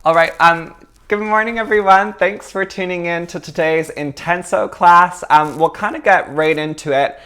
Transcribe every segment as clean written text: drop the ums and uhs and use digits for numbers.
All right, good morning, everyone. Thanks for tuning in to today's Intenso class. We'll kind of get right into it.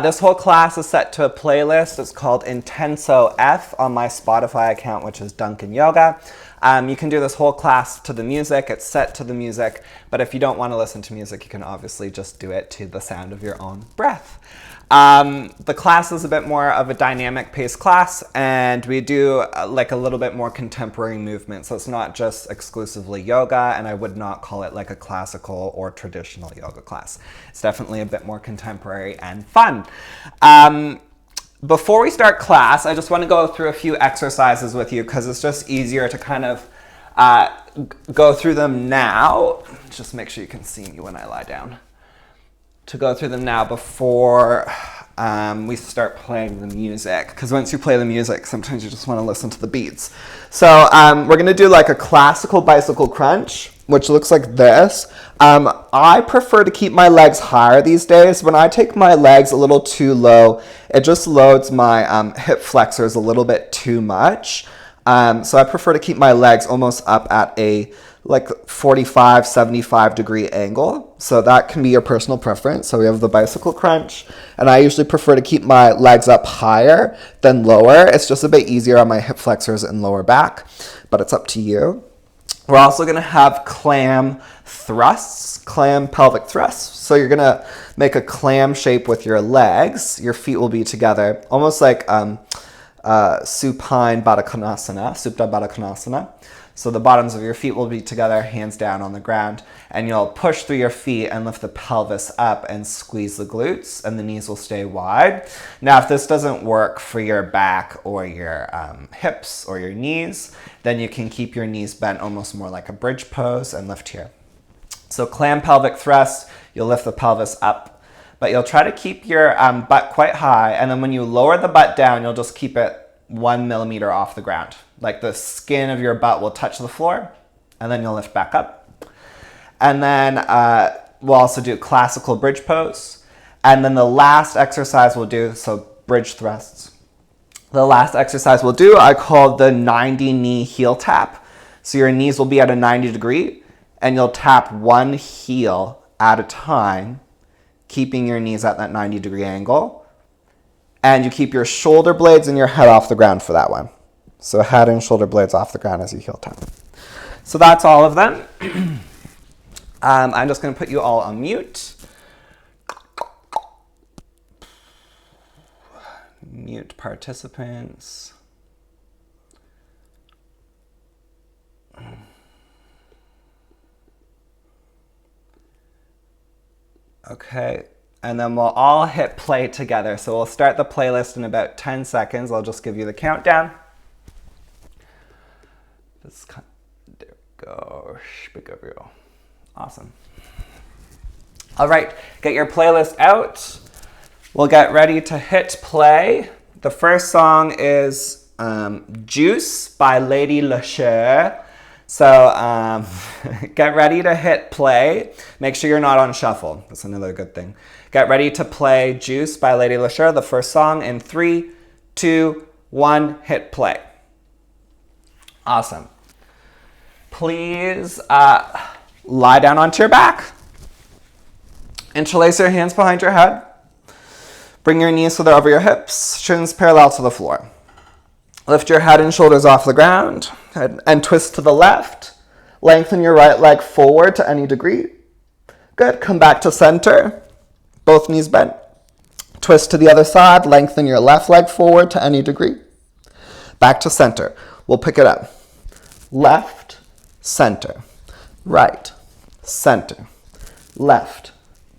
This whole class is set to a playlist. It's called Intenso F on my Spotify account, which is Duncan Yoga. You can do this whole class to the music. It's set to the music, but if you don't want to listen to music, you can obviously just do it to the sound of your own breath. The class is a bit more of a dynamic paced class, and we do like a little bit more contemporary movement. So it's not just exclusively yoga, and I would not call it like a classical or traditional yoga class. It's definitely a bit more contemporary and fun. Before we start class, I just want to go through a few exercises with you because it's just easier to kind of go through them now. Just make sure you can see me when I lie down. To go through them now before we start playing the music, because once you play the music, sometimes you just want to listen to the beats. So we're going to do like a classical bicycle crunch, which looks like this. I prefer to keep my legs higher these days. When I take my legs a little too low, it just loads my hip flexors a little bit too much. So I prefer to keep my legs almost up at a like 45, 75 degree angle. So that can be your personal preference. So we have the bicycle crunch, and I usually prefer to keep my legs up higher than lower. It's just a bit easier on my hip flexors and lower back, but it's up to you. We're also gonna have clam thrusts, clam pelvic thrusts. So you're gonna make a clam shape with your legs. Your feet will be together, almost like supine Baddha Konasana. So the bottoms of your feet will be together, hands down on the ground, and you'll push through your feet and lift the pelvis up and squeeze the glutes, and the knees will stay wide. Now, if this doesn't work for your back or your hips or your knees, then you can keep your knees bent almost more like a bridge pose and lift here. So clam pelvic thrust, you'll lift the pelvis up, but you'll try to keep your butt quite high, and then when you lower the butt down, you'll just keep it 1 millimeter off the ground. Like the skin of your butt will touch the floor, and then you'll lift back up. And then we'll also do classical bridge pose. And then the last exercise we'll do, so bridge thrusts. The last exercise we'll do, I call the 90 knee heel tap. So your knees will be at a 90 degree, and you'll tap one heel at a time, keeping your knees at that 90 degree angle. And you keep your shoulder blades and your head off the ground for that one. So head and shoulder blades off the ground as you heel tap. So that's all of them. I'm just going to put you all on mute. Mute participants. Okay. And then we'll all hit play together. So we'll start the playlist in about 10 seconds. I'll just give you the countdown. There we go. Awesome. All right, get your playlist out. We'll get ready to hit play. The first song is Juice by Lady Lacheur. So get ready to hit play. Make sure you're not on shuffle. That's another good thing. Get ready to play Juice by Lady Lacheur, the first song, in 3, 2, 1, hit play. Awesome. Please lie down onto your back. Interlace your hands behind your head. Bring your knees so they're over your hips, shins parallel to the floor. Lift your head and shoulders off the ground and twist to the left. Lengthen your right leg forward to any degree. Good. Come back to center. Both knees bent. Twist to the other side. Lengthen your left leg forward to any degree. Back to center. We'll pick it up. Left, center, right, center, left,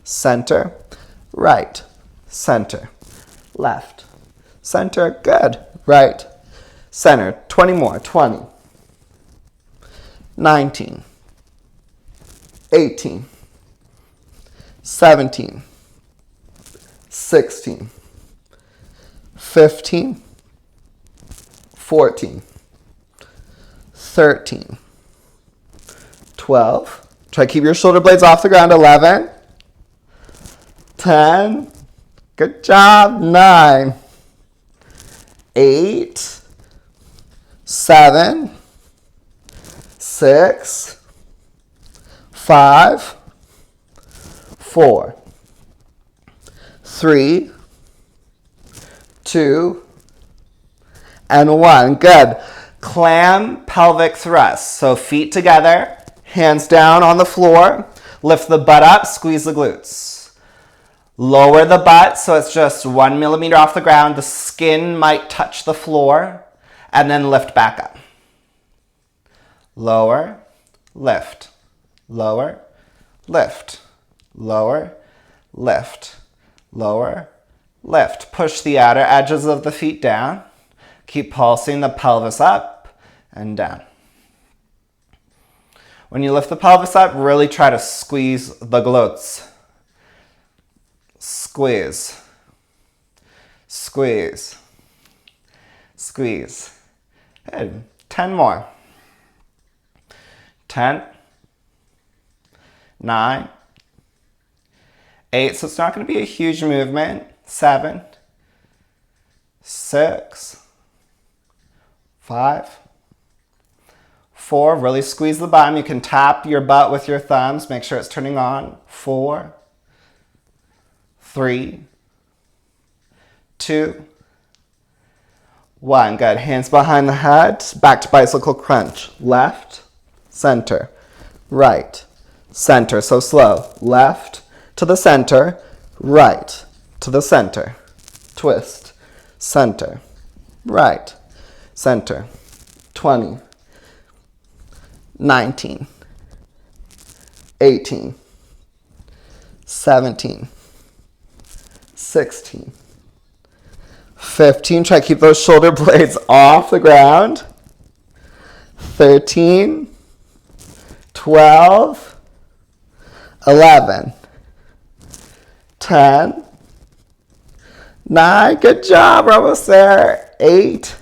center, right, center, left, center. Good. Right, center. 20 more. 20, 19, 18, 17, 16, 15, 14, 13, 12. Try to keep your shoulder blades off the ground. 11, 10. Good job. 9, 8, 7, 6, 5, 4, 3, 2, and 1. Good. Clam pelvic thrust. So feet together, hands down on the floor. Lift the butt up, squeeze the glutes. Lower the butt so it's just 1 millimeter off the ground. The skin might touch the floor. And then lift back up. Lower, lift, lower, lift, lower, lift, lower, lift. Push the outer edges of the feet down. Keep pulsing the pelvis up and down. When you lift the pelvis up, really try to squeeze the glutes. Squeeze, squeeze, squeeze. Good. 10 more. 10, 9, 8. So it's not going to be a huge movement. 7, 6, 5, 4. Really squeeze the bottom. You can tap your butt with your thumbs. Make sure it's turning on. 4, 3, 2, 1. Good. Hands behind the head. Back to bicycle crunch. Left, center, right, center. So slow. Left to the center, right to the center. Twist, center, right, center. 20, 19, 18, 17, 16, 15. Try to keep those shoulder blades off the ground. 13, 12, 11, 10, 9. Good job. We're almost there. 8,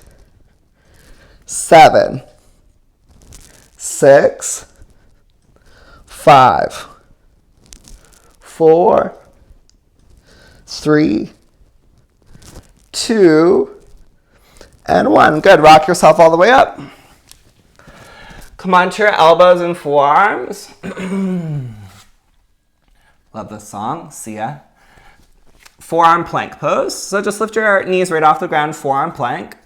7, 6, 5, 4, 3, 2, and 1. Good. Rock yourself all the way up. Come onto your elbows and forearms. Love this song. See ya. Forearm plank pose. So just lift your knees right off the ground, forearm plank.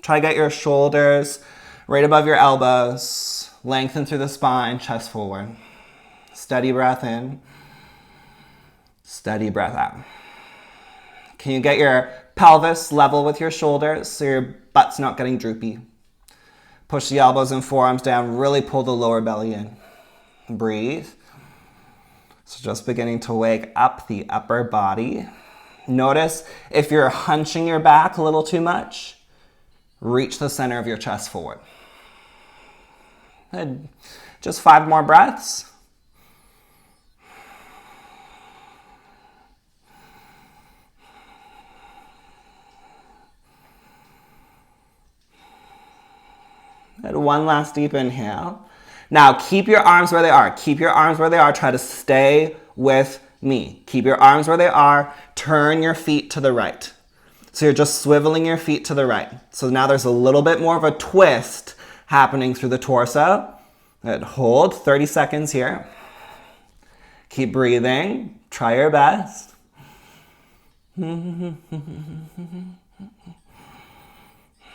Try to get your shoulders right above your elbows. Lengthen through the spine, chest forward. Steady breath in. Steady breath out. Can you get your pelvis level with your shoulders so your butt's not getting droopy? Push the elbows and forearms down. Really pull the lower belly in. Breathe. So just beginning to wake up the upper body. Notice if you're hunching your back a little too much, reach the center of your chest forward. Good. Just 5 more breaths. Good. One last deep inhale. Now keep your arms where they are. Keep your arms where they are. Try to stay with me. Keep your arms where they are. Turn your feet to the right. So you're just swiveling your feet to the right. So now there's a little bit more of a twist happening through the torso. Good. Hold 30 seconds here. Keep breathing. Try your best.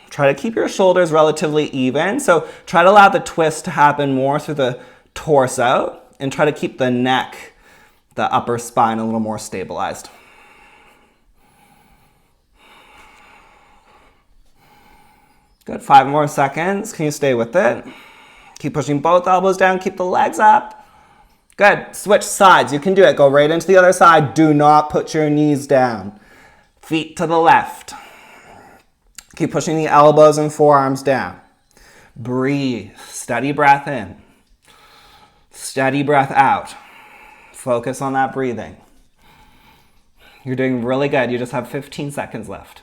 Try to keep your shoulders relatively even. So try to allow the twist to happen more through the torso and try to keep the neck, the upper spine a little more stabilized. Good. 5 more seconds. Can you stay with it? Keep pushing both elbows down. Keep the legs up. Good. Switch sides. You can do it. Go right into the other side. Do not put your knees down. Feet to the left. Keep pushing the elbows and forearms down. Breathe. Steady breath in. Steady breath out. Focus on that breathing. You're doing really good. You just have 15 seconds left.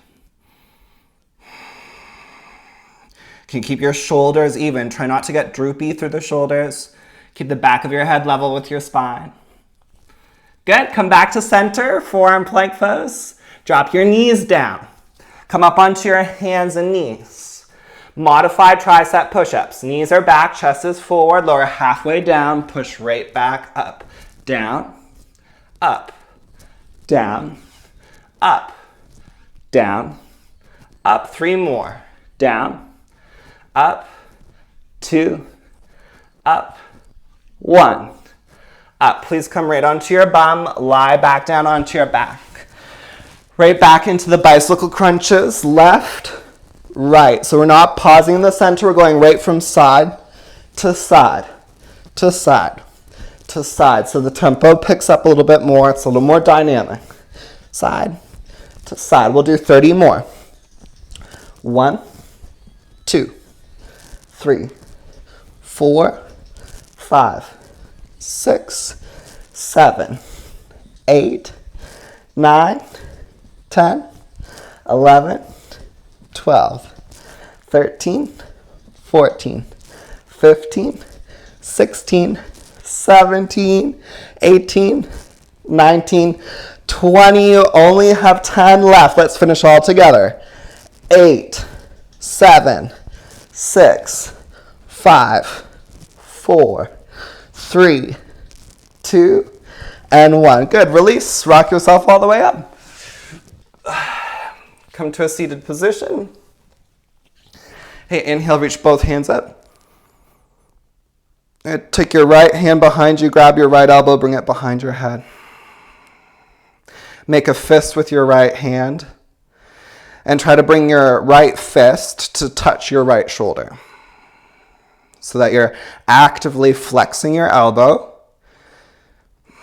Can you keep your shoulders even? Try not to get droopy through the shoulders. Keep the back of your head level with your spine. Good. Come back to center. Forearm plank pose. Drop your knees down. Come up onto your hands and knees. Modified tricep push-ups. Knees are back, chest is forward, lower halfway down, push right back up. Down, up, down, up, down, up. 3 more. Down, up, 2, up, 1. Up. Please come right onto your bum. Lie back down onto your back. Right back into the bicycle crunches. Left, right. So we're not pausing in the center. We're going right from side to side to side to side. So the tempo picks up a little bit more. It's a little more dynamic. Side to side. We'll do 30 more. 1, 2, 3, 4, 5, 6, 7, 8, 9, 10, 11, 12, 13, 14, 15, 16, 17, 18, 19, 20. You only have 10 left. Let's finish all together. 8, 7, 6, 5, 4, 3, 2, and 1. Good. Release. Rock yourself all the way up. Come to a seated position. Hey, inhale, reach both hands up. And take your right hand behind you, grab your right elbow, bring it behind your head. Make a fist with your right hand. And try to bring your right fist to touch your right shoulder. So that you're actively flexing your elbow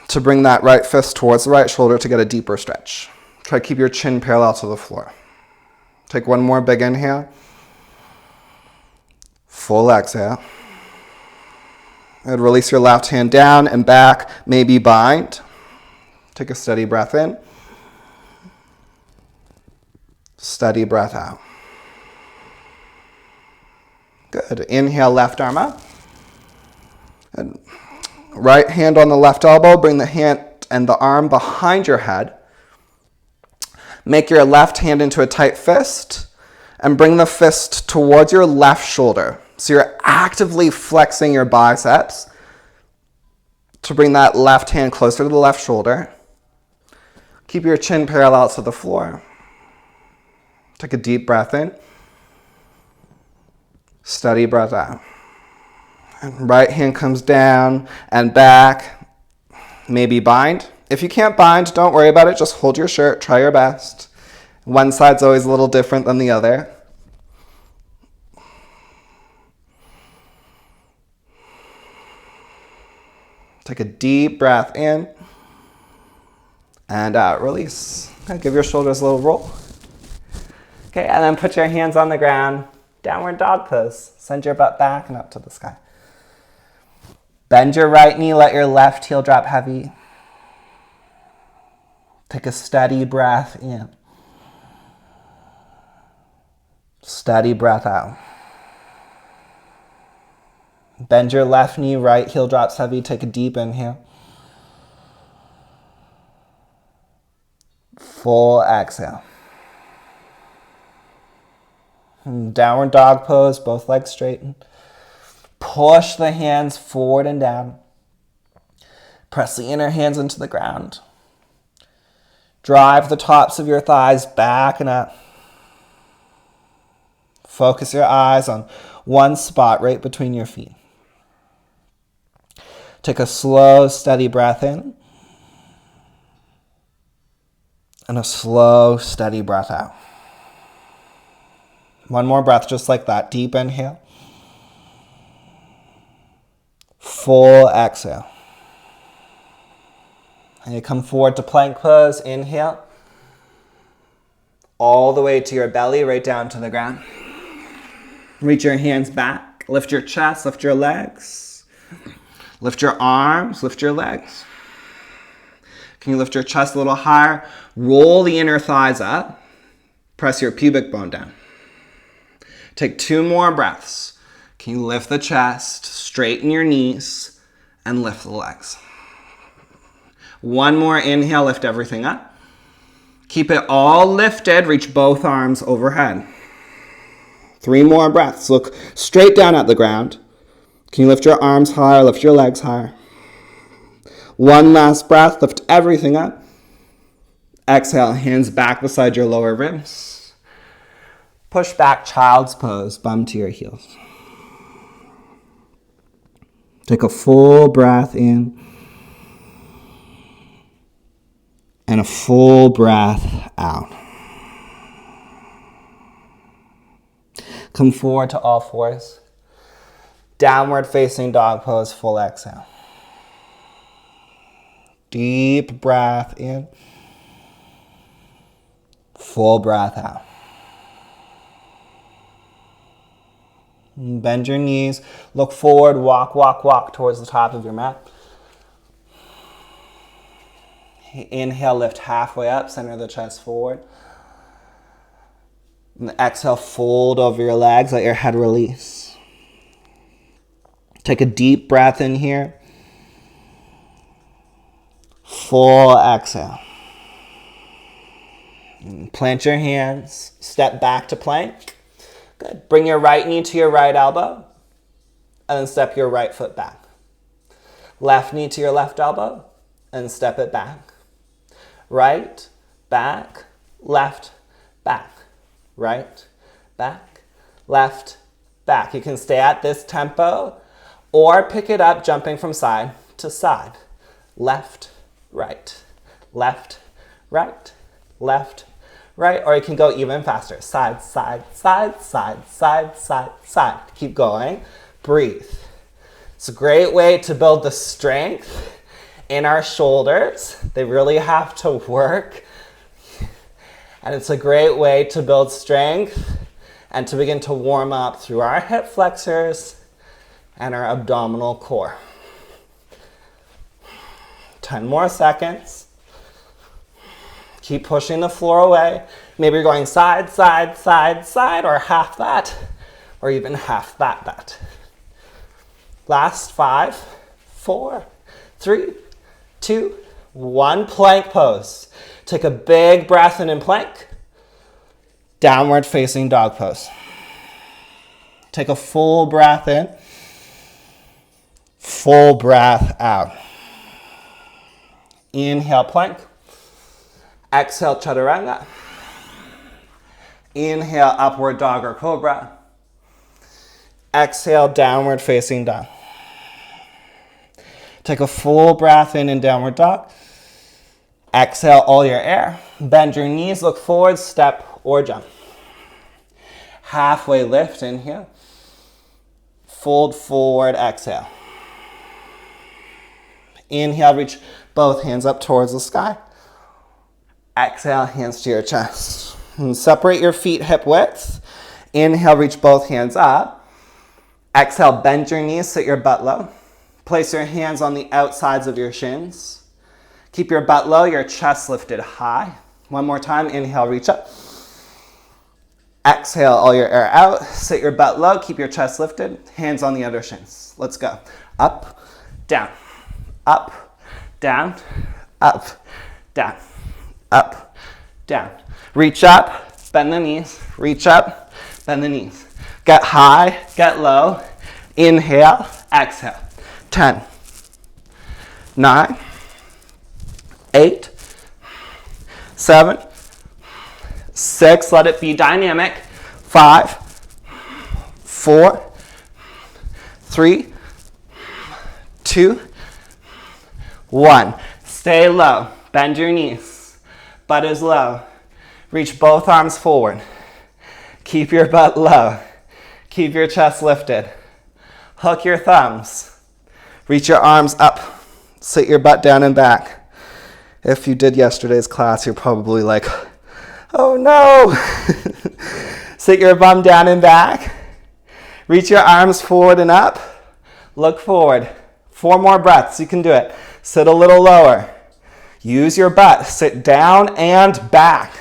to bring that right fist towards the right shoulder to get a deeper stretch. Try to keep your chin parallel to the floor. Take one more big inhale. Full exhale. And release your left hand down and back, maybe bind. Take a steady breath in. Steady breath out. Good. Inhale, left arm up. And right hand on the left elbow. Bring the hand and the arm behind your head. Make your left hand into a tight fist and bring the fist towards your left shoulder. So you're actively flexing your biceps to bring that left hand closer to the left shoulder. Keep your chin parallel to the floor. Take a deep breath in. Steady breath out. And right hand comes down and back. Maybe bind. If you can't bind, don't worry about it. Just hold your shirt. Try your best. One side's always a little different than the other. Take a deep breath in and out. Release. Okay, give your shoulders a little roll. Okay, and then put your hands on the ground. Downward dog pose. Send your butt back and up to the sky. Bend your right knee. Let your left heel drop heavy. Take a steady breath in. Steady breath out. Bend your left knee, right heel drops heavy. Take a deep inhale. Full exhale. And downward dog pose, both legs straighten. Push the hands forward and down. Press the inner hands into the ground. Drive the tops of your thighs back and up. Focus your eyes on one spot right between your feet. Take a slow, steady breath in. And a slow, steady breath out. One more breath just like that. Deep inhale. Full exhale. And you come forward to plank pose. Inhale. All the way to your belly, right down to the ground. Reach your hands back. Lift your chest, lift your legs. Lift your arms, lift your legs. Can you lift your chest a little higher? Roll the inner thighs up. Press your pubic bone down. Take 2 more breaths. Can you lift the chest, straighten your knees, and lift the legs? One more inhale, lift everything up. Keep it all lifted, reach both arms overhead. 3 more breaths. Look straight down at the ground. Can you lift your arms higher, lift your legs higher? 1 last breath, lift everything up. Exhale, hands back beside your lower ribs. Push back, child's pose, bum to your heels. Take a full breath in and a full breath out. Come forward to all fours. Downward facing dog pose, full exhale. Deep breath in. Full breath out. Bend your knees. Look forward. Walk, walk, walk towards the top of your mat. Inhale, lift halfway up. Center the chest forward. And exhale, fold over your legs. Let your head release. Take a deep breath in here. Full exhale. Plant your hands. Step back to plank. Good. Bring your right knee to your right elbow. And then step your right foot back. Left knee to your left elbow. And step it back. Right, back, left, back. Right, back, left, back. You can stay at this tempo or pick it up jumping from side to side. Left, right, left, right, left, right. Or you can go even faster. Side, side, side, side, side, side, side. Keep going. Breathe. It's a great way to build the strength in our shoulders. They really have to work. And it's a great way to build strength and to begin to warm up through our hip flexors and our abdominal core. 10 more seconds. Keep pushing the floor away. Maybe you're going side, side, side, side, or half that, or even half that. Last 5, 4, 3, 2, 1. Plank pose. Take a big breath in plank. Downward facing dog pose. Take a full breath in. Full breath out. Inhale, plank. Exhale, chaturanga. Inhale, upward dog or cobra. Exhale, downward facing dog. Take a full breath in downward dog. Exhale all your air. Bend your knees, look forward, step or jump. Halfway lift, inhale. Fold forward, exhale. Inhale, reach both hands up towards the sky. Exhale, hands to your chest. And separate your feet hip width. Inhale, reach both hands up. Exhale, bend your knees, sit your butt low. Place your hands on the outsides of your shins. Keep your butt low, your chest lifted high. One more time, inhale, reach up. Exhale all your air out. Sit your butt low, keep your chest lifted. Hands on the other shins. Let's go. Up, down, up, down, up, down, up, down. Reach up, bend the knees. Reach up, bend the knees. Get high, get low. Inhale, exhale. 10, 9, 8, 7, 6, let it be dynamic. 5, 4, 3, 2, 1. Stay low. Bend your knees. Butt is low. Reach both arms forward. Keep your butt low. Keep your chest lifted. Hook your thumbs. Reach your arms up. Sit your butt down and back. If you did yesterday's class, you're probably like, oh no. Sit your bum down and back. Reach your arms forward and up. Look forward. 4 more breaths. You can do it. Sit a little lower. Use your butt. Sit down and back.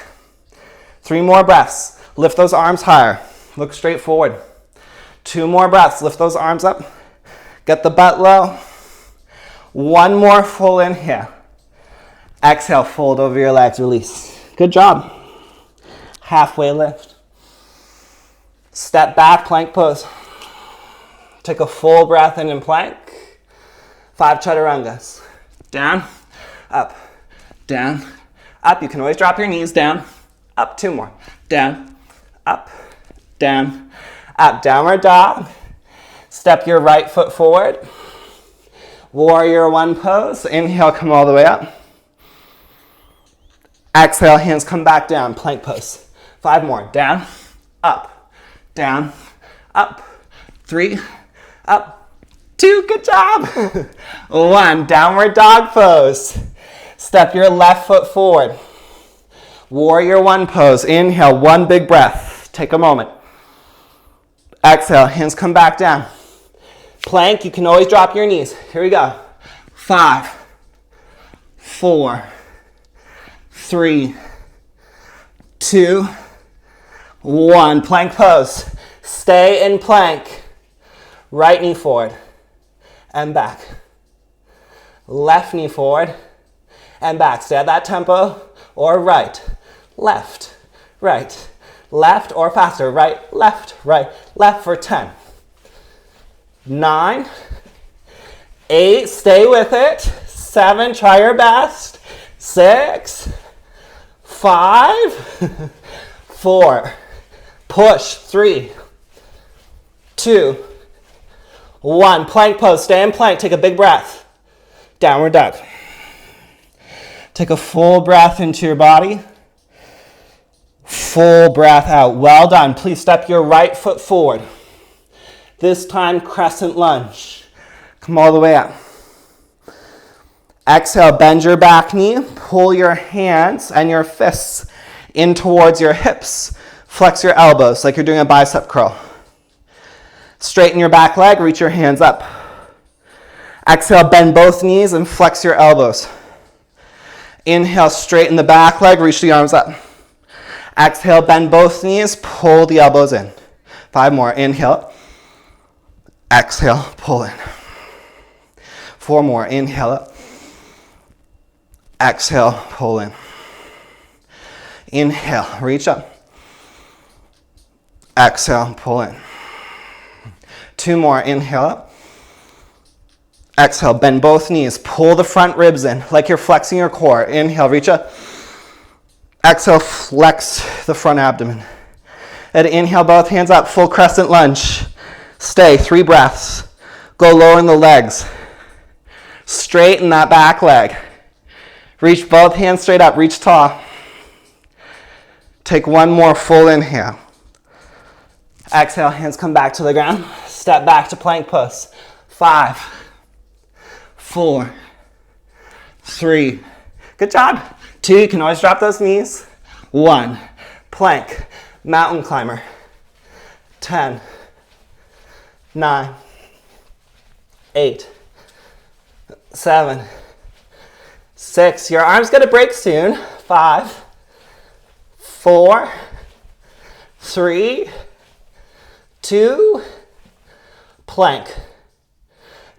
3 more breaths. Lift those arms higher. Look straight forward. 2 more breaths. Lift those arms up. Get the butt low. 1 more full inhale. Exhale, fold over your legs, release. Good job. Halfway lift. Step back, plank pose. Take a full breath in plank. 5 chaturangas. Down, up, down, up. You can always drop your knees down. Up, 2 more. Down, up, down, up. Downward dog. Step your right foot forward. Warrior 1 pose. Inhale, come all the way up. Exhale, hands come back down. Plank pose. 5 more. Down, up, down, up. 3, up, 2. Good job. 1. Downward dog pose. Step your left foot forward. Warrior 1 pose. Inhale, 1 big breath. Take a moment. Exhale, hands come back down. Plank, you can always drop your knees. Here we go. 5, 4, 3, 2, 1. Plank pose. Stay in plank. Right knee forward and back. Left knee forward and back. Stay at that tempo, or right, left, right, left, or faster. Right, left for 10. 9, 8, stay with it. 7, try your best. 6, 5, 4, push. 3, 2, 1. Plank pose. Stay in plank. Take a big breath. Downward dog. Take a full breath into your body. Full breath out. Well done. Please step your right foot forward. This time, crescent lunge. Come all the way up. Exhale, bend your back knee. Pull your hands and your fists in towards your hips. Flex your elbows like you're doing a bicep curl. Straighten your back leg, reach your hands up. Exhale, bend both knees and flex your elbows. Inhale, straighten the back leg, reach the arms up. Exhale, bend both knees, pull the elbows in. 5 more. Inhale. Exhale, pull in. 4 more. Inhale up. Exhale, pull in. Inhale, reach up. Exhale, pull in. 2 more. Inhale up. Exhale, bend both knees. Pull the front ribs in like you're flexing your core. Inhale, reach up. Exhale, flex the front abdomen. And inhale, both hands up. Full crescent lunge. Stay. 3 breaths. Go lower in the legs. Straighten that back leg. Reach both hands straight up. Reach tall. Take 1 more full inhale. Exhale, hands come back to the ground. Step back to plank pose. 5, 4, 3. Good job. 2, you can always drop those knees. 1, plank, mountain climber. 10, 9, 8, 7, 6. Your arm's gonna break soon. 5, 4, 3, 2, plank.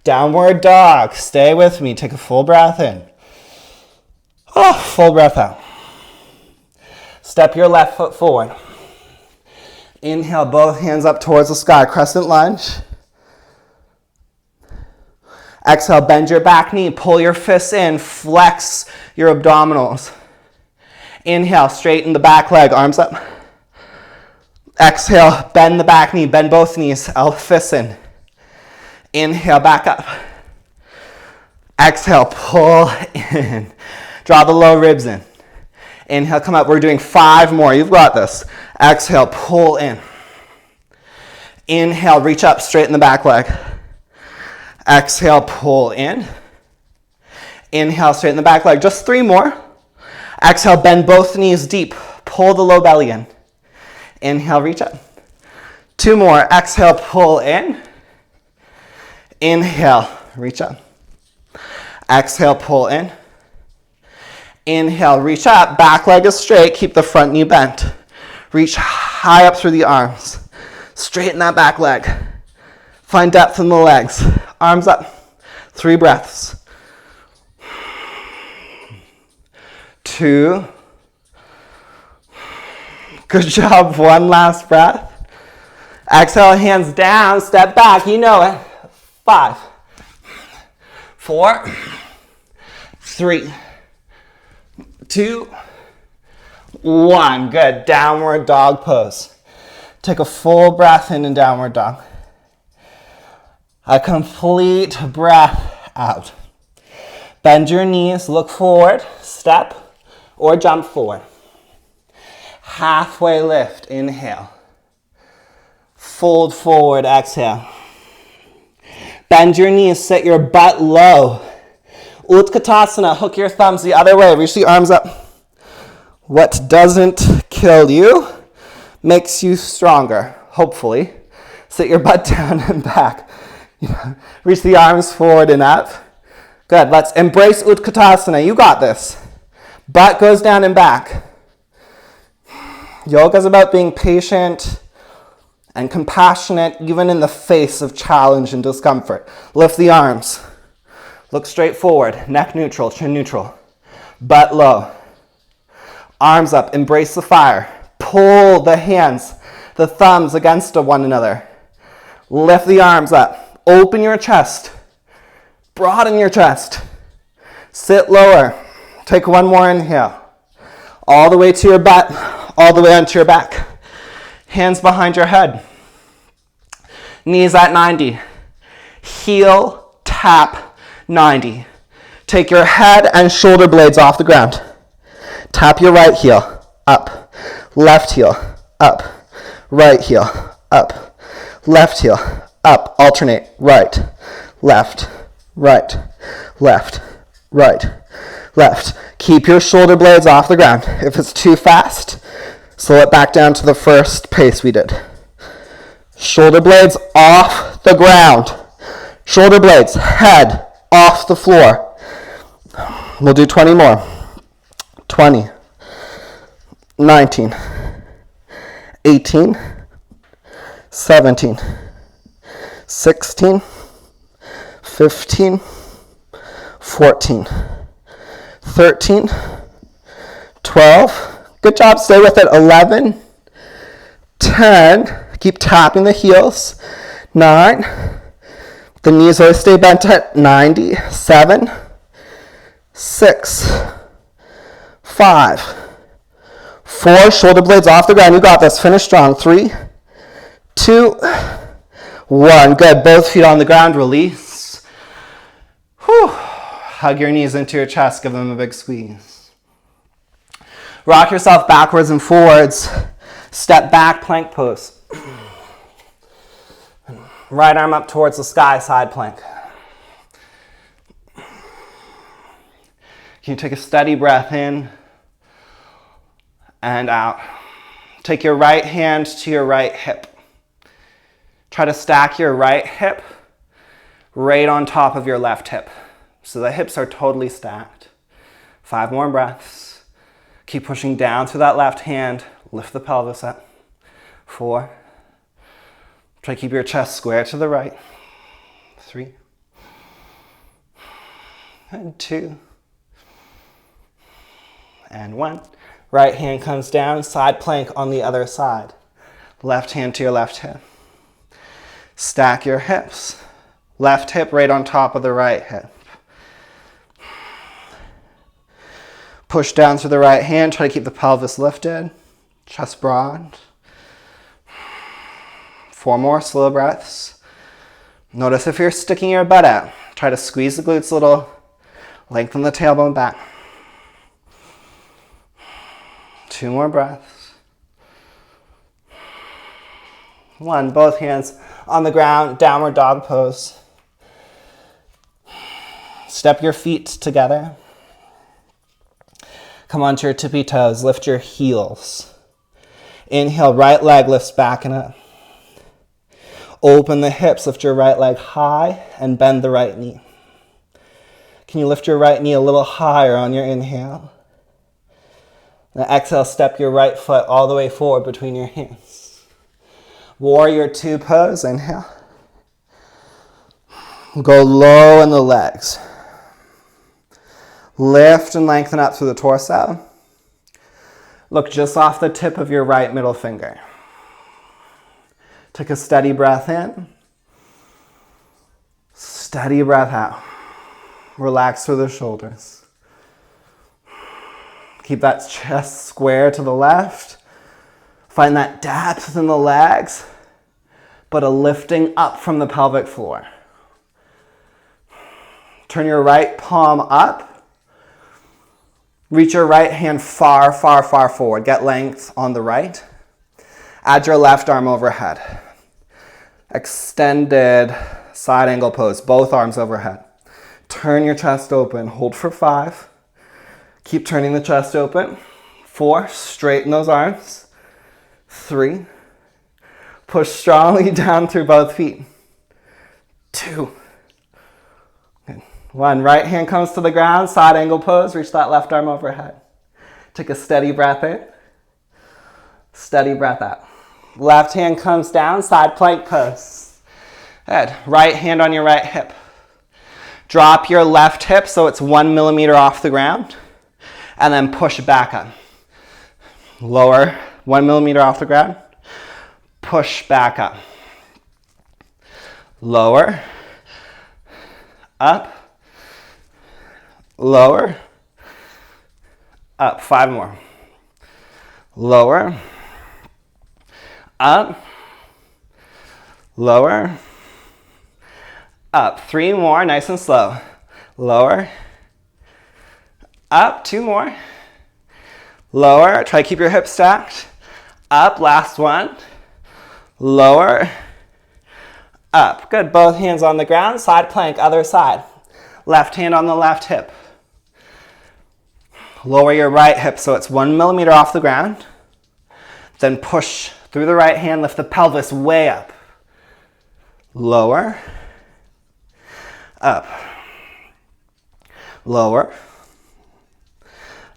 Downward dog. Stay with me. Take a full breath in. Oh, full breath out. Step your left foot forward. Inhale, both hands up towards the sky. Crescent lunge. Exhale, bend your back knee. Pull your fists in. Flex your abdominals. Inhale, straighten the back leg. Arms up. Exhale, bend the back knee. Bend both knees. Fists in. Inhale, back up. Exhale, pull in. Draw the low ribs in. Inhale, come up. We're doing 5 more. You've got this. Exhale, pull in. Inhale, reach up, straighten the back leg. Exhale, pull in. Inhale, straighten the back leg. Just 3 more. Exhale, bend both knees deep. Pull the low belly in. Inhale, reach up. 2 more. Exhale, pull in. Inhale, reach up. Exhale, pull in. Inhale, reach up. Back leg is straight. Keep the front knee bent. Reach high up through the arms. Straighten that back leg. Find depth in the legs. Arms up. 3 breaths. 2. Good job. 1 last breath. Exhale, hands down, step back, you know it. 5, 4, 3, 2, 1. Good. Downward dog pose. Take a full breath in downward dog. A complete breath out. Bend your knees, look forward, step or jump forward. Halfway lift, inhale. Fold forward, exhale. Bend your knees, sit your butt low. Utkatasana, hook your thumbs the other way, reach the arms up. What doesn't kill you makes you stronger, hopefully. Sit your butt down and back. Reach the arms forward and up. Good, let's embrace Utkatasana, you got this. Butt goes down and back. Yoga is about being patient and compassionate even in the face of challenge and discomfort. Lift the arms. Look straight forward. Neck neutral, chin neutral. Butt low. Arms up. Embrace the fire. Pull the hands, the thumbs against one another. Lift the arms up. Open your chest. Broaden your chest. Sit lower. Take one more inhale. All the way to your butt. All the way onto your back. Hands behind your head. Knees at 90. Heel, tap, 90. Take your head and shoulder blades off the ground. Tap your right heel, up. Left heel, up. Right heel, up. Left heel, up. Alternate, right, left, right, left, right, left. Keep your shoulder blades off the ground. If it's too fast, slow it back down to the first pace we did. Shoulder blades off the ground. Shoulder blades, head off the floor. We'll do 20 more. 20, 19, 18, 17, 16, 15, 14, 13, 12. Good job, stay with it. 11, 10. Keep tapping the heels. 9. The knees always stay bent at 90. 7, 6, 5, 4. Shoulder blades off the ground. You got this. Finish strong. 3, 2, 1. Good. Both feet on the ground. Release. Whew. Hug your knees into your chest. Give them a big squeeze. Rock yourself backwards and forwards. Step back, plank pose. Right arm up towards the sky, side plank. Can you take a steady breath in and out? Take your right hand to your right hip. Try to stack your right hip right on top of your left hip. So the hips are totally stacked. 5 more breaths. Keep pushing down through that left hand. Lift the pelvis up. 4. Try to keep your chest square to the right. 3. And 2. And 1. Right hand comes down, side plank on the other side. Left hand to your left hip. Stack your hips. Left hip right on top of the right hip. Push down through the right hand. Try to keep the pelvis lifted. Chest broad. 4 more slow breaths. Notice if you're sticking your butt out. Try to squeeze the glutes a little. Lengthen the tailbone back. 2 more breaths. 1. Both hands on the ground. Downward dog pose. Step your feet together. Come onto your tippy toes. Lift your heels. Inhale, right leg lifts back and up. Open the hips, lift your right leg high and bend the right knee. Can you lift your right knee a little higher on your inhale? Now exhale, step your right foot all the way forward between your hands. Warrior 2 pose, inhale. Go low in the legs. Lift and lengthen up through the torso. Look just off the tip of your right middle finger. Take a steady breath in. Steady breath out. Relax through the shoulders. Keep that chest square to the left. Find that depth in the legs, but a lifting up from the pelvic floor. Turn your right palm up. Reach your right hand far, far, far forward. Get length on the right. Add your left arm overhead. Extended side angle pose, both arms overhead. Turn your chest open, hold for 5. Keep turning the chest open. 4, straighten those arms. 3, push strongly down through both feet. 2, good. 1, right hand comes to the ground, side angle pose, reach that left arm overhead. Take a steady breath in, steady breath out. Left hand comes down, side plank pose. Good. Right hand on your right hip. Drop your left hip so it's 1 millimeter off the ground, and then push back up. Lower, 1 millimeter off the ground, push back up. Lower, up, lower, up. 5 more. Lower, up, lower, up. 3 more, nice and slow. Lower, up. 2 more. Lower, try to keep your hips stacked. Up, last one. Lower, up. Good, both hands on the ground, side plank, other side. Left hand on the left hip. Lower your right hip so it's 1 millimeter off the ground. Then push through the right hand, lift the pelvis way up. Lower, up, lower,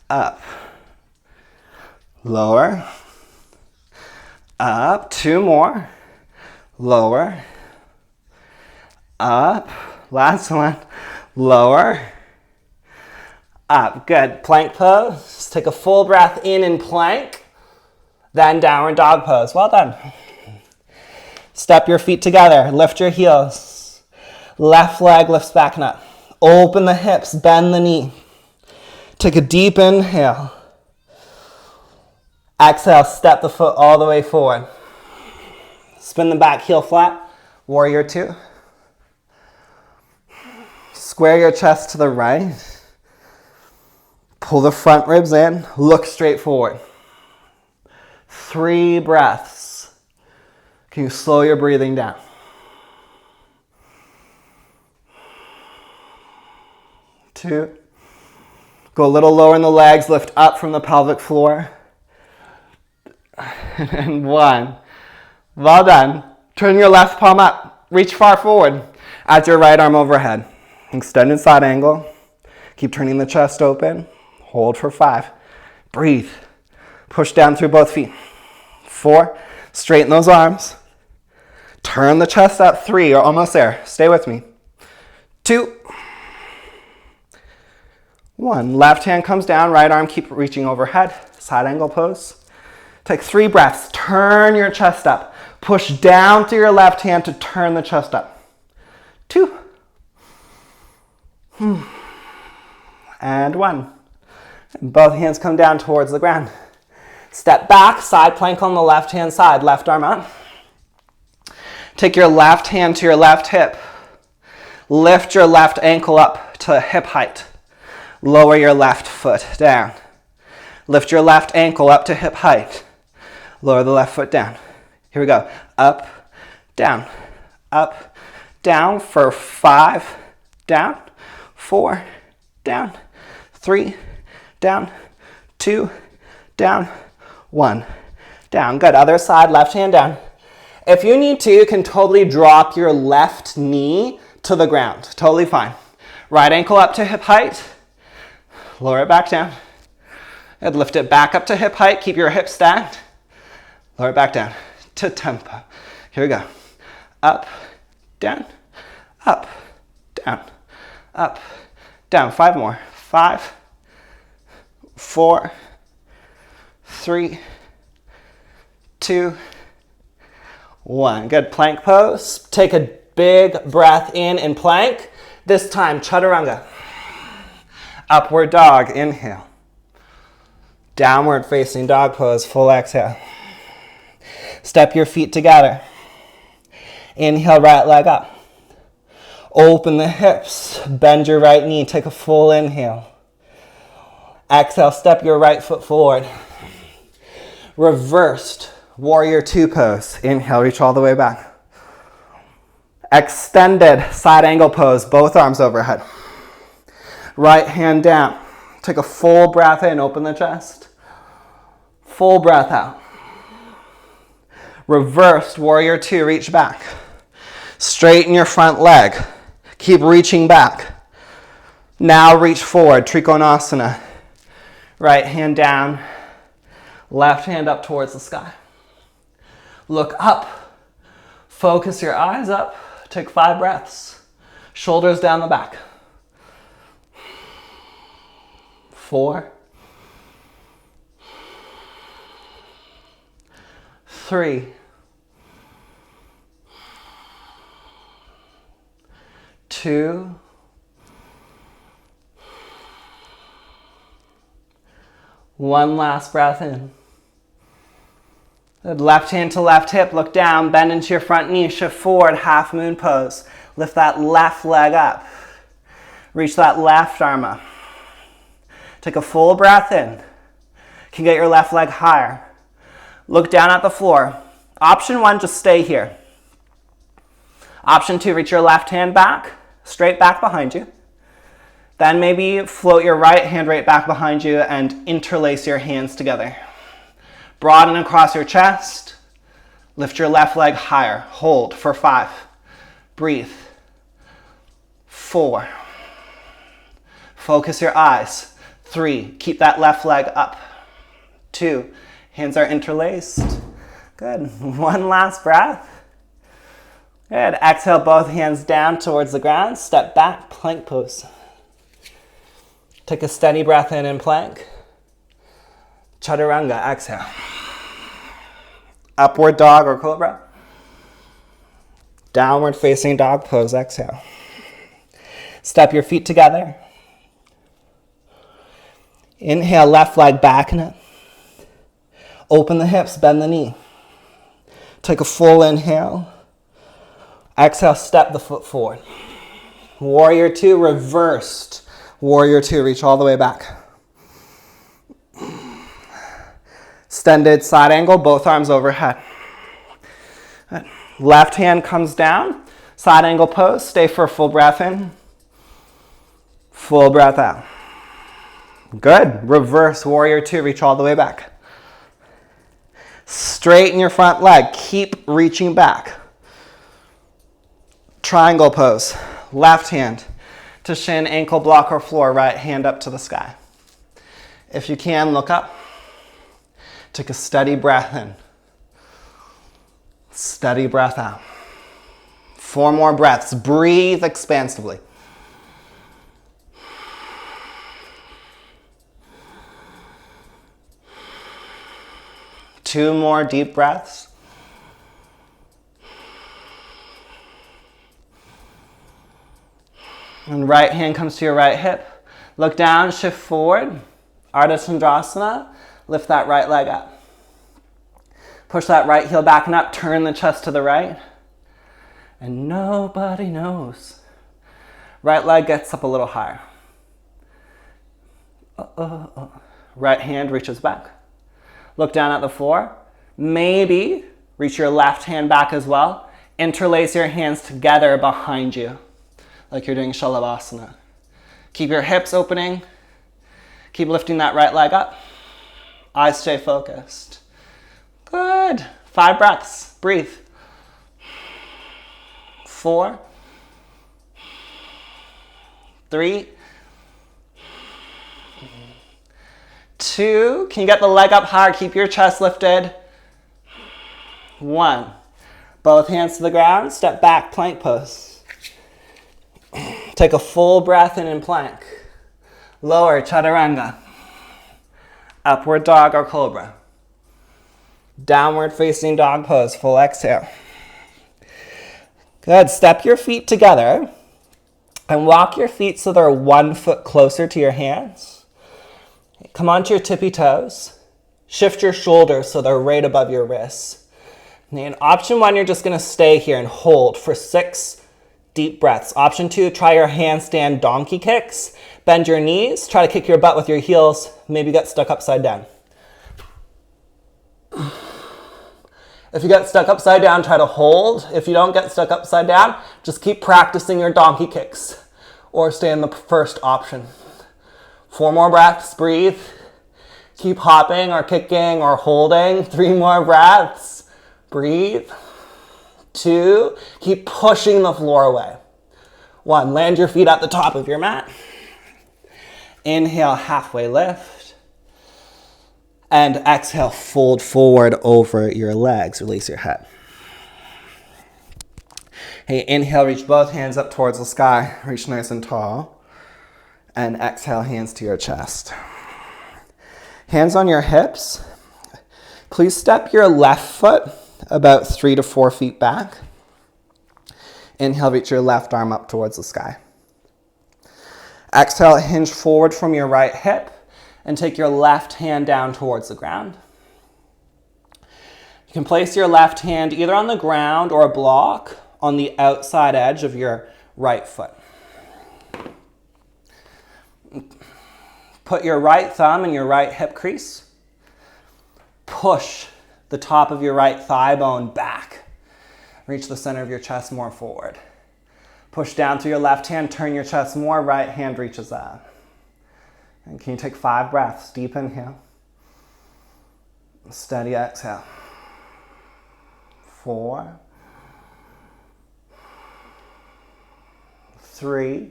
up, lower, up. 2 more. Lower, up. Last one. Lower, up. Good. Plank pose. Take a full breath in plank. Then downward dog pose. Well done. Step your feet together. Lift your heels. Left leg lifts back and up. Open the hips. Bend the knee. Take a deep inhale. Exhale. Step the foot all the way forward. Spin the back heel flat. Warrior 2. Square your chest to the right. Pull the front ribs in. Look straight forward. 3 breaths. Can you slow your breathing down? 2. Go a little lower in the legs. Lift up from the pelvic floor. And 1. Well done. Turn your left palm up. Reach far forward. Add your right arm overhead. Extended side angle. Keep turning the chest open. Hold for 5. Breathe. Push down through both feet. 4. Straighten those arms. Turn the chest up. 3. You're almost there. Stay with me. 2. 1. Left hand comes down. Right arm keep reaching overhead. Side angle pose. Take 3 breaths. Turn your chest up. Push down through your left hand to turn the chest up. 2. And 1. Both hands come down towards the ground. Step back, side plank on the left hand side. Left arm up. Take your left hand to your left hip. Lift your left ankle up to hip height. Lower your left foot down. Lift your left ankle up to hip height. Lower the left foot down. Here we go. Up, down, for 5, down, 4, down, 3, down, 2, down, 1, down. Good. Other side, left hand down. If you need to, you can totally drop your left knee to the ground. Totally fine. Right ankle up to hip height. Lower it back down. And lift it back up to hip height. Keep your hips stacked. Lower it back down to tempo. Here we go. Up, down, up, down, up, down. 5 more. 5, 4, 3, 2, 1. Good. Plank pose. Take a big breath in plank. This time, chaturanga. Upward dog, inhale. Downward facing dog pose, full exhale. Step your feet together. Inhale, right leg up. Open the hips, bend your right knee, take a full inhale. Exhale, step your right foot forward. Reversed warrior 2 pose. Inhale, reach all the way back. Extended side angle pose, both arms overhead. Right hand down. Take a full breath in, open the chest. Full breath out. Reversed warrior 2, reach back. Straighten your front leg. Keep reaching back. Now reach forward, Trikonasana. Right hand down, left hand up towards the sky. Look up. Focus your eyes up. Take 5 breaths. Shoulders down the back. 4, 3, 2, 1. Last breath in. Good. Left hand to left hip, look down, bend into your front knee, shift forward, half moon pose. Lift that left leg up. Reach that left arm up. Take a full breath in. You can get your left leg higher. Look down at the floor. Option 1, just stay here. Option 2, reach your left hand back, straight back behind you. Then maybe float your right hand right back behind you and interlace your hands together. Broaden across your chest. Lift your left leg higher. Hold for 5. Breathe. 4. Focus your eyes. 3. Keep that left leg up. 2. Hands are interlaced. Good. 1 last breath. Good. Exhale, both hands down towards the ground. Step back, plank pose. Take a steady breath in plank. Chaturanga, exhale. Upward dog or cobra. Downward facing dog pose, exhale. Step your feet together. Inhale, left leg back in it. Open the hips, bend the knee. Take a full inhale. Exhale, step the foot forward. Warrior 2, reversed. Warrior 2, reach all the way back. Extended side angle, both arms overhead. Left hand comes down. Side angle pose, stay for a full breath in. Full breath out. Good. Reverse warrior 2, reach all the way back. Straighten your front leg, keep reaching back. Triangle pose, left hand to shin, ankle block or floor, right hand up to the sky. If you can, look up. Take a steady breath in. Steady breath out. 4 more breaths. Breathe expansively. Two more deep breaths. And right hand comes to your right hip. Look down, shift forward. Ardha Chandrasana. Lift that right leg up. Push that right heel back and up. Turn the chest to the right. And nobody knows. Right leg gets up a little higher. Right hand reaches back. Look down at the floor. Maybe reach your left hand back as well. Interlace your hands together behind you, like you're doing Savasana. Keep your hips opening. Keep lifting that right leg up. Eyes stay focused. Good. 5 breaths. Breathe. 4, 3, 2. Can you get the leg up higher? Keep your chest lifted. 1. Both hands to the ground. Step back, plank pose. Take a full breath in plank. Lower, chaturanga. Upward dog or cobra. Downward facing dog pose, full exhale. Good. Step your feet together and walk your feet so they're 1 foot closer to your hands. Come onto your tippy toes. Shift your shoulders so they're right above your wrists. And in option 1, you're just going to stay here and hold for 6 deep breaths. Option 2, try your handstand donkey kicks. Bend your knees. Try to kick your butt with your heels. Maybe get stuck upside down. If you get stuck upside down, try to hold. If you don't get stuck upside down, just keep practicing your donkey kicks or stay in the first option. 4 more breaths, breathe. Keep hopping or kicking or holding. 3 more breaths, breathe. 2, keep pushing the floor away. 1, land your feet at the top of your mat. Inhale, halfway lift. And exhale, fold forward over your legs. Release your head. Hey, inhale, reach both hands up towards the sky. Reach nice and tall. And exhale, hands to your chest. Hands on your hips. Please step your left foot about 3 to 4 feet back. Inhale, reach your left arm up towards the sky. Exhale, hinge forward from your right hip and take your left hand down towards the ground. You can place your left hand either on the ground or a block on the outside edge of your right foot. Put your right thumb in your right hip crease. Push the top of your right thigh bone back. Reach the center of your chest more forward. Push down through your left hand, turn your chest more, right hand reaches up. And can you take 5 breaths? Deep inhale. Steady exhale. 4. 3.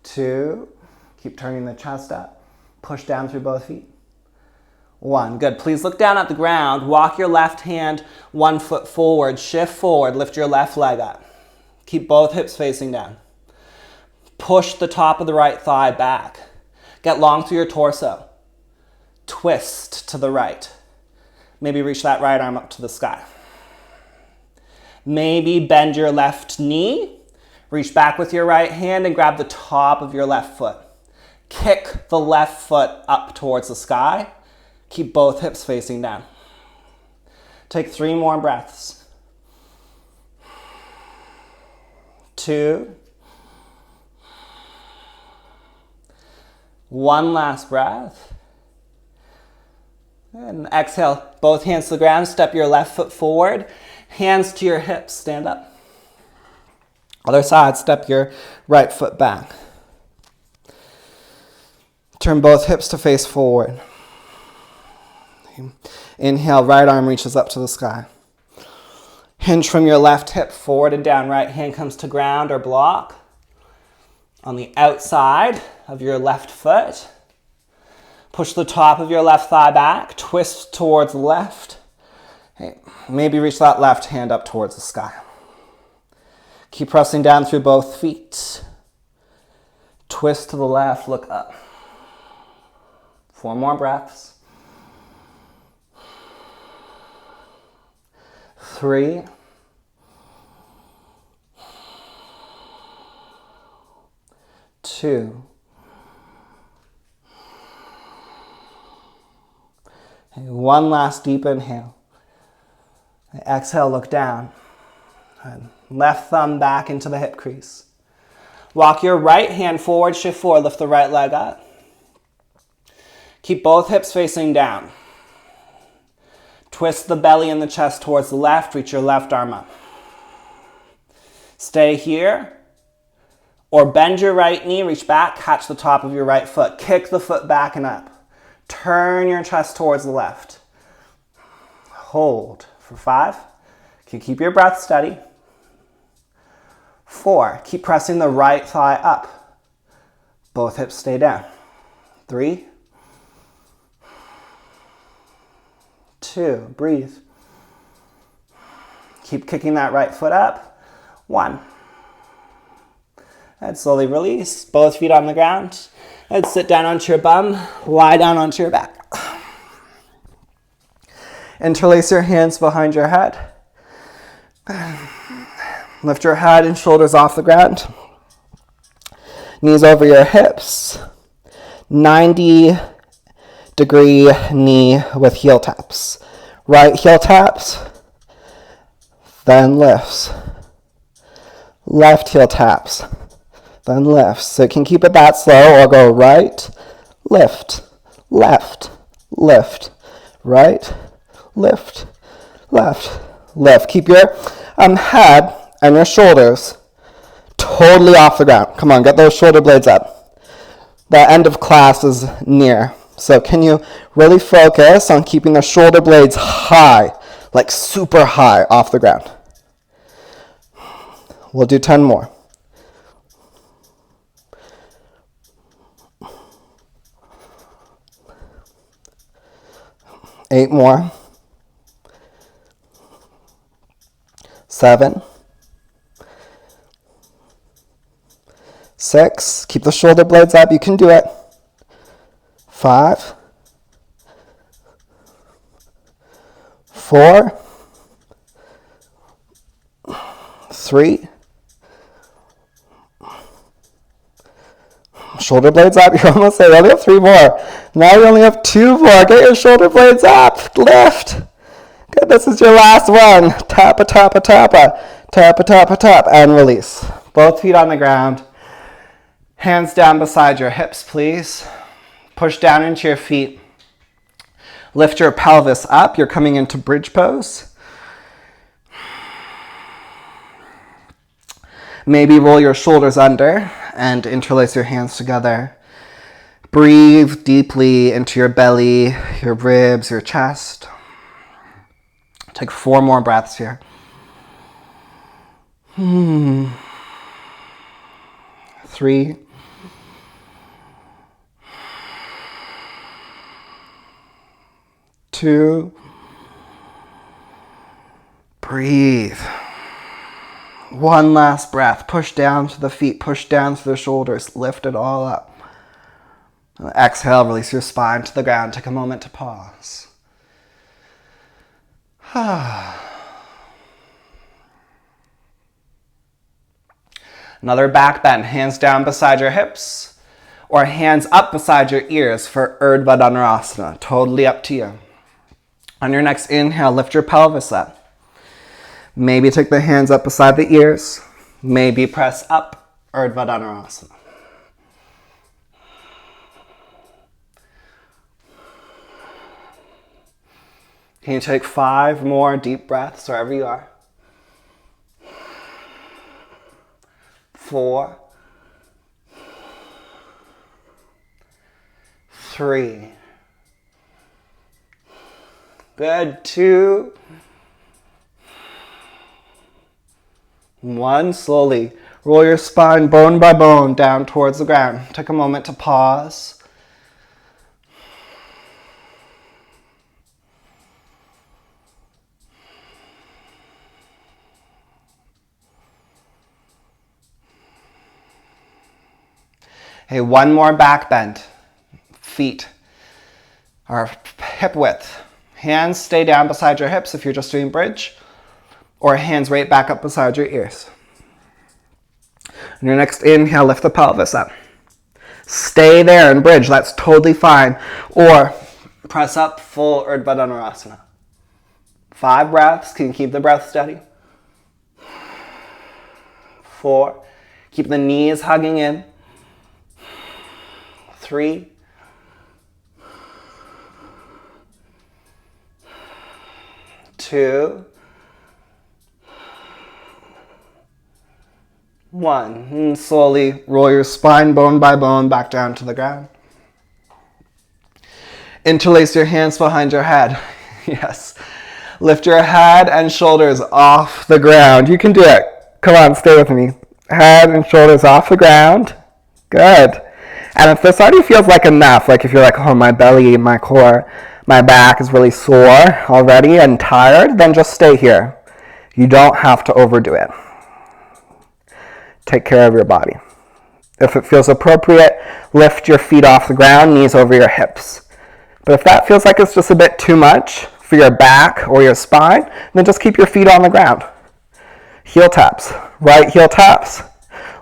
2. Keep turning the chest up. Push down through both feet. 1. Good. Please look down at the ground. Walk your left hand 1 foot forward. Shift forward. Lift your left leg up. Keep both hips facing down. Push the top of the right thigh back. Get long through your torso. Twist to the right. Maybe reach that right arm up to the sky. Maybe bend your left knee. Reach back with your right hand and grab the top of your left foot. Kick the left foot up towards the sky. Keep both hips facing down. Take 3 more breaths. 2. 1 last breath. And exhale, both hands to the ground. Step your left foot forward. Hands to your hips. Stand up. Other side, step your right foot back. Turn both hips to face forward. Inhale, right arm reaches up to the sky. Hinge from your left hip forward and down. Right hand comes to ground or block. On the outside of your left foot, push the top of your left thigh back. Twist towards the left. Hey, maybe reach that left hand up towards the sky. Keep pressing down through both feet. Twist to the left, look up. 4 more breaths. 3. 2. And 1 last deep inhale. Exhale, look down. And left thumb back into the hip crease. Walk your right hand forward, shift forward, lift the right leg up. Keep both hips facing down. Twist the belly and the chest towards the left, reach your left arm up. Stay here. Or bend your right knee, reach back, catch the top of your right foot. Kick the foot back and up. Turn your chest towards the left. Hold for 5. Can you keep your breath steady? 4, keep pressing the right thigh up. Both hips stay down. 3, 2, breathe. Keep kicking that right foot up. 1. And slowly release, both feet on the ground. And sit down onto your bum, lie down onto your back. Interlace your hands behind your head. Lift your head and shoulders off the ground. Knees over your hips. 90-degree knee with heel taps. Right heel taps, then lifts. Left heel taps, then lifts. So you can keep it that slow or go right, lift, left, lift, right, lift, left, lift. Keep your head and your shoulders totally off the ground. Come on, get those shoulder blades up. The end of class is near. So can you really focus on keeping the shoulder blades high, like super high off the ground? We'll do 10 more. Eight more. 7. 6. Keep the shoulder blades up. You can do it. 5. 4. 3. Shoulder blades up. You're almost there. You only have 3 more. Now you only have 2 more. Get your shoulder blades up. Lift. Good. This is your last one. Tappa, tappa, tappa. Tappa, tappa, tap. And release. Both feet on the ground. Hands down beside your hips, please. Push down into your feet. Lift your pelvis up. You're coming into bridge pose. Maybe roll your shoulders under and interlace your hands together. Breathe deeply into your belly, your ribs, your chest. Take 4 more breaths here. 3. 2. Breathe. One last breath. Push down to the feet. Push down to the shoulders. Lift it all up. Exhale. Release your spine to the ground. Take a moment to pause. Another back bend. Hands down beside your hips or hands up beside your ears for Urdhva Dhanurasana. Totally up to you. On your next inhale, lift your pelvis up. Maybe take the hands up beside the ears. Maybe press up, Urdhva Dhanurasana. Can you take 5 more deep breaths wherever you are? 4. 3. Good. 2. 1. Slowly roll your spine bone by bone down towards the ground. Take a moment to pause. Hey, 1 more back bend. Feet are hip width. Hands stay down beside your hips if you're just doing bridge, or hands right back up beside your ears. On your next inhale, lift the pelvis up. Stay there and bridge, that's totally fine. Or press up, full Urdhva Dhanurasana. 5 breaths, can you keep the breath steady? 4, keep the knees hugging in. 3, 2, 1. And slowly roll your spine bone by bone back down to the ground. Interlace your hands behind your head. Yes. Lift your head and shoulders off the ground. You can do it. Come on, stay with me. Head and shoulders off the ground. Good. And if this already feels like enough, like if you're like, oh, my belly, my core, my back is really sore already and tired, then just stay here. You don't have to overdo it. Take care of your body. If it feels appropriate, lift your feet off the ground, knees over your hips. But if that feels like it's just a bit too much, for your back or your spine. And then just keep your feet on the ground. Heel taps. Right heel taps.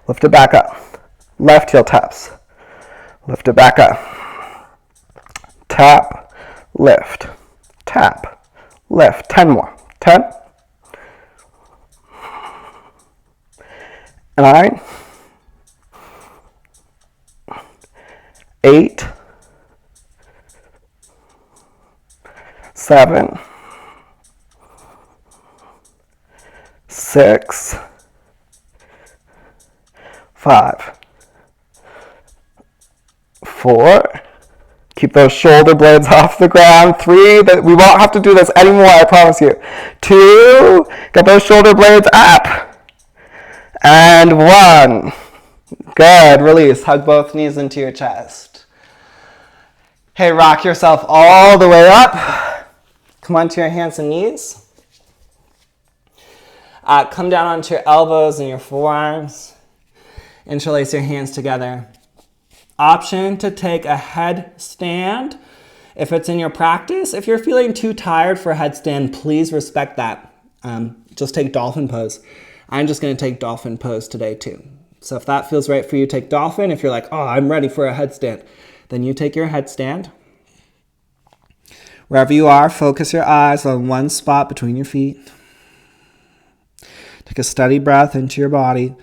Lift it back up. Left heel taps. Lift it back up. Tap, lift, tap, lift. 10 more. 10, 9, 8, 7, 6, 5, 4. Keep those shoulder blades off the ground. 3, that we won't have to do this anymore, I promise you. 2, get those shoulder blades up. And 1. Good, release. Hug both knees into your chest. Hey, rock yourself all the way up. Come onto your hands and knees. Come down onto your elbows and your forearms. Interlace your hands together. Option to take a headstand if it's in your practice. If you're feeling too tired for a headstand, please respect that. Just take dolphin pose. I'm just going to take dolphin pose today too. So if that feels right for you, take dolphin. If you're like, oh, I'm ready for a headstand, then you take your headstand. Wherever you are, focus your eyes on one spot between your feet. Take a steady breath into your body.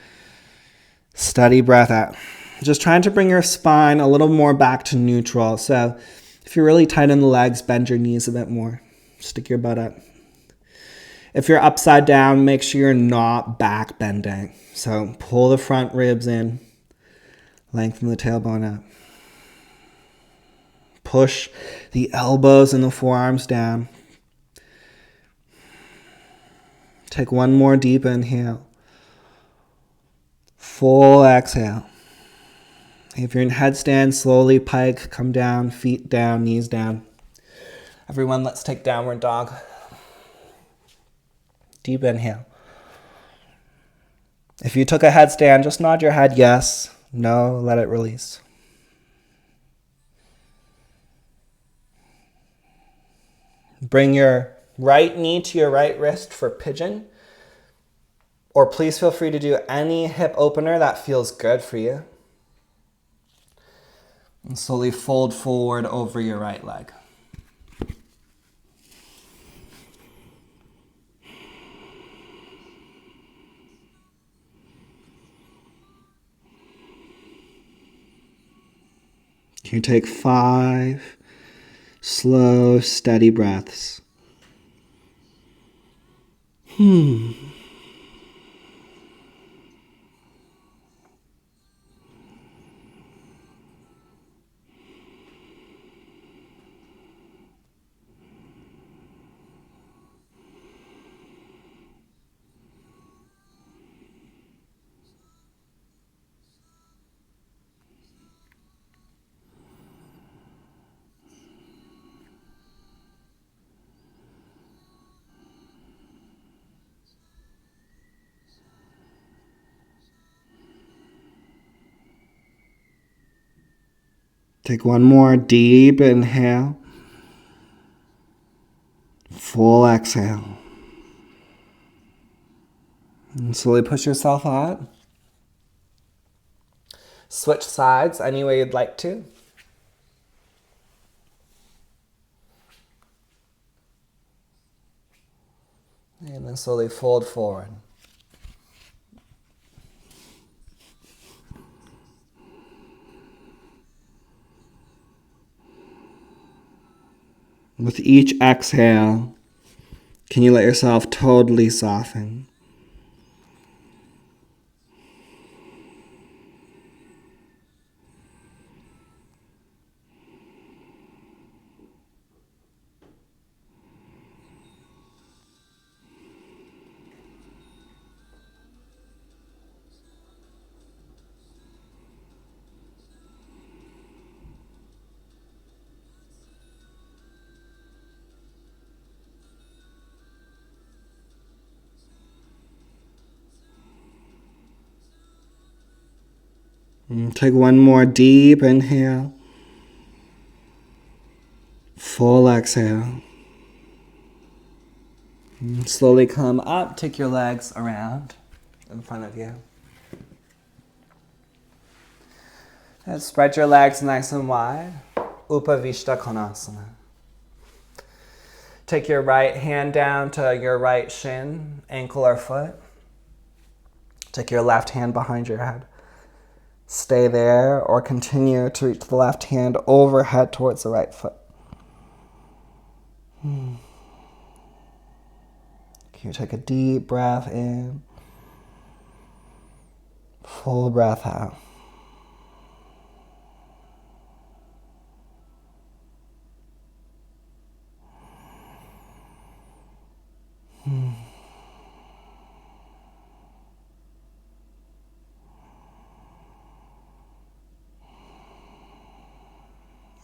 Steady breath out. Just trying to bring your spine a little more back to neutral. So if you're really tight in the legs, bend your knees a bit more. Stick your butt up. If you're upside down, make sure you're not back bending. So pull the front ribs in. Lengthen the tailbone up. Push the elbows and the forearms down. Take one more deep inhale. Full exhale. If you're in headstand, slowly pike, come down, feet down, knees down. Everyone, let's take downward dog. Deep inhale. If you took a headstand, just nod your head yes, no, let it release. Bring your right knee to your right wrist for pigeon. Or please feel free to do any hip opener that feels good for you. And slowly fold forward over your right leg. You take 5 slow, steady breaths. Take one more deep inhale. Full exhale. And slowly push yourself out. Switch sides any way you'd like to. And then slowly fold forward. With each exhale, can you let yourself totally soften? And take one more deep inhale. Full exhale. Slowly come up, take your legs around in front of you. And spread your legs nice and wide. Upavishta Konasana. Take your right hand down to your right shin, ankle or foot. Take your left hand behind your head. Stay there or continue to reach the left hand overhead towards the right foot. Can you take a deep breath in? Full breath out.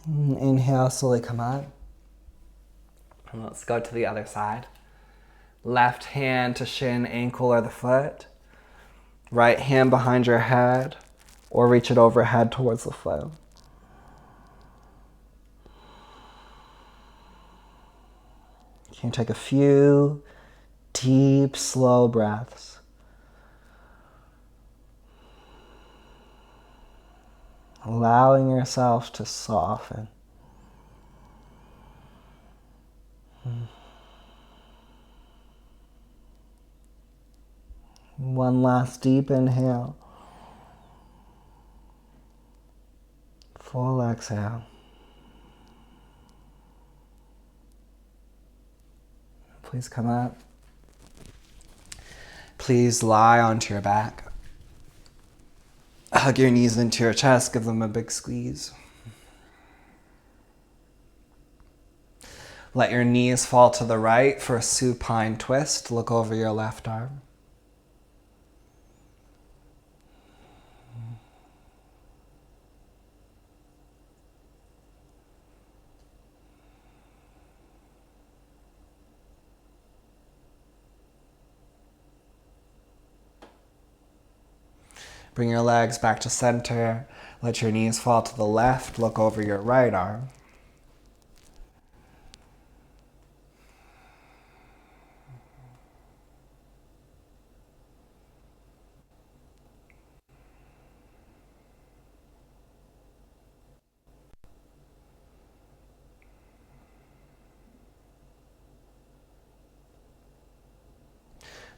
Inhale, slowly come up. And let's go to the other side. Left hand to shin, ankle, or the foot. Right hand behind your head, or reach it overhead towards the foot. Can you take a few deep, slow breaths? Allowing yourself to soften. One last deep inhale. Full exhale. Please come up. Please lie onto your back. Hug your knees into your chest. Give them a big squeeze. Let your knees fall to the right for a supine twist. Look over your left arm. Bring your legs back to center. Let your knees fall to the left. Look over your right arm.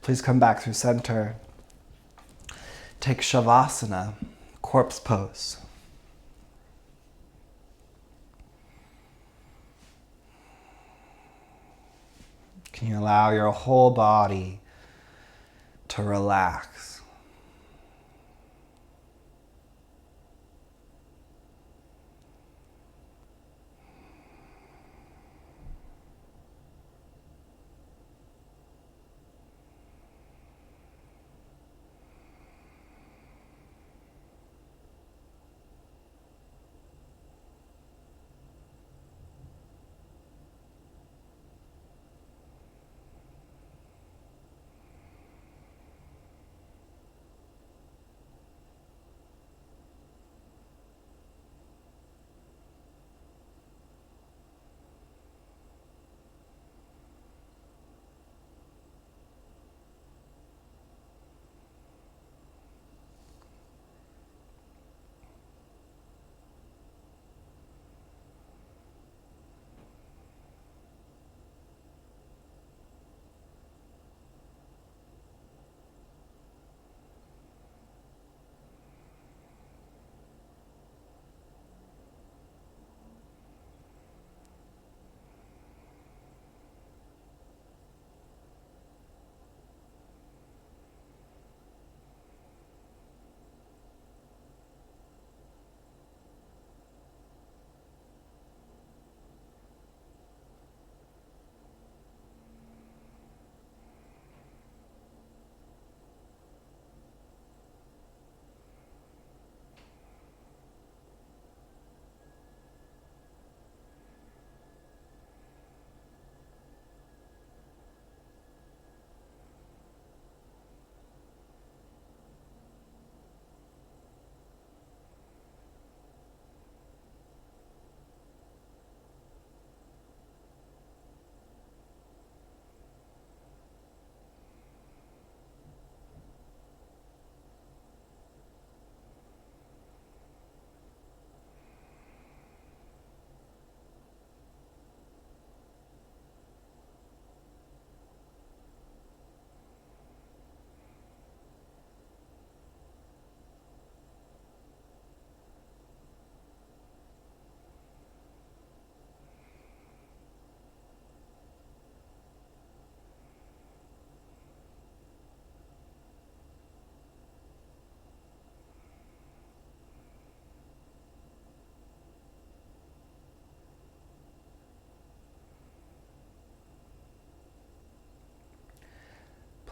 Please come back through center. Take Savasana, corpse pose. Can you allow your whole body to relax?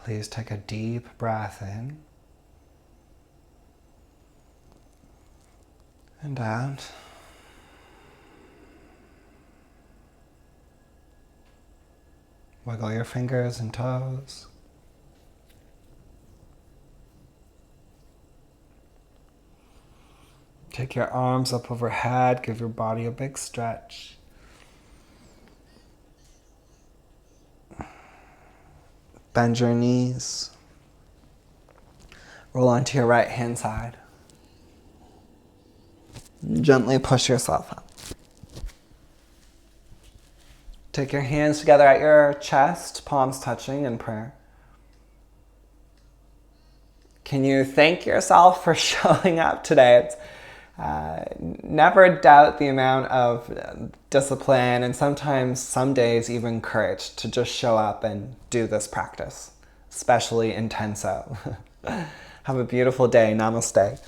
Please take a deep breath in and out. Wiggle your fingers and toes. Take your arms up overhead, give your body a big stretch. Bend your knees. Roll onto your right hand side. Gently push yourself up. Take your hands together at your chest, palms touching in prayer. Can you thank yourself for showing up today? Never doubt the amount of discipline and sometimes some days even courage to just show up and do this practice, especially intenso. Have a beautiful day. Namaste.